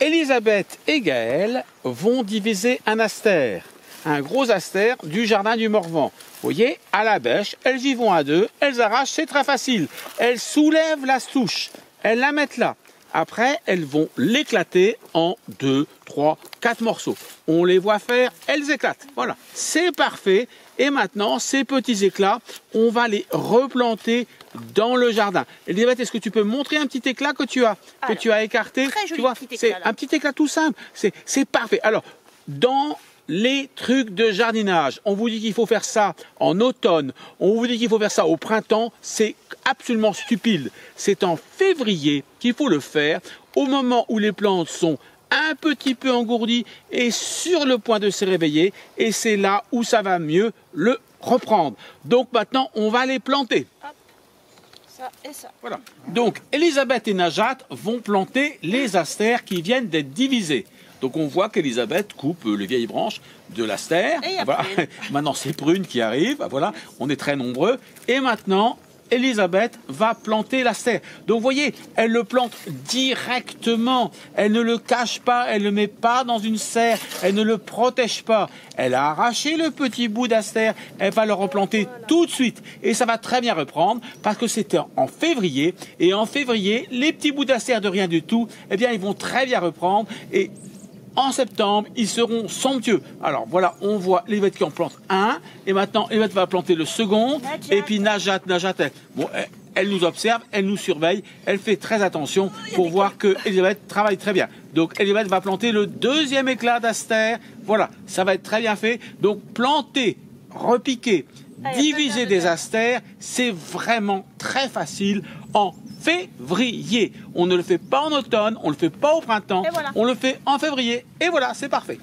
Elisabeth et Gaël vont diviser un astère, un gros astère du jardin du Morvan. Vous voyez, à la bêche, elles y vont à deux, elles arrachent, c'est très facile. Elles soulèvent la souche, elles la mettent là. Après, elles vont l'éclater en 2, 3, 4 morceaux. On les voit faire, elles éclatent. Voilà, c'est parfait. Et maintenant, ces petits éclats, on va les replanter dans le jardin. Elisabeth, est-ce que tu peux montrer un petit éclat que tu as écarté? Très joli, tu vois, c'est un petit éclat tout simple. C'est parfait. Alors, dans les trucs de jardinage, on vous dit qu'il faut faire ça en automne, on vous dit qu'il faut faire ça au printemps, c'est absolument stupide. C'est en février qu'il faut le faire, au moment où les plantes sont un petit peu engourdies et sur le point de se réveiller, et c'est là où ça va mieux le reprendre. Donc maintenant, on va les planter. Hop. Ça et ça. Voilà. Donc, Elisabeth et Najat vont planter les astères qui viennent d'être divisés. Donc on voit qu'Elisabeth coupe les vieilles branches de l'astère. Voilà. Maintenant c'est Prune qui arrive. Voilà, on est très nombreux. Et maintenant, Elisabeth va planter l'astère. Donc vous voyez, elle le plante directement. Elle ne le cache pas, elle ne le met pas dans une serre, elle ne le protège pas. Elle a arraché le petit bout d'astère, elle va le replanter tout de suite. Et ça va très bien reprendre parce que c'était en février. Et en février, les petits bouts d'astère de rien du tout, eh bien ils vont très bien reprendre. Et en septembre, ils seront somptueux. Alors voilà, on voit Elisabeth qui en plante un, et maintenant Elisabeth va planter le second, et puis Najat, elle nous observe, elle nous surveille, elle fait très attention pour voir que Elisabeth travaille très bien. Donc Elisabeth va planter le deuxième éclat d'astère. Voilà, ça va être très bien fait. Donc planter, repiquer, diviser des astères, c'est vraiment très facile en février. On ne le fait pas en automne, on ne le fait pas au printemps, on le fait en février. Et voilà, c'est parfait.